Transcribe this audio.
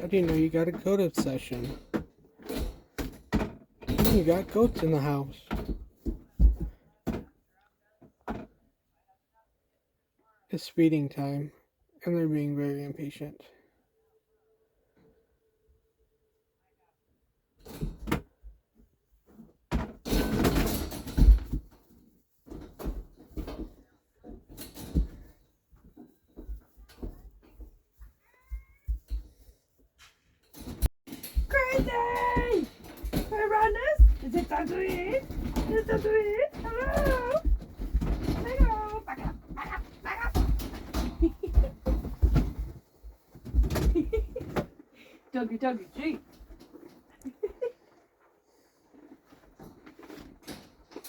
do you know you got a goat obsession? You got goats in the house. It's feeding time, and they're being very impatient. Crazy! Hey, Ronus, is it time to eat? Is it time to eat? Hello? Hello? Back up, back up, back up. Doggy, doggy, treat.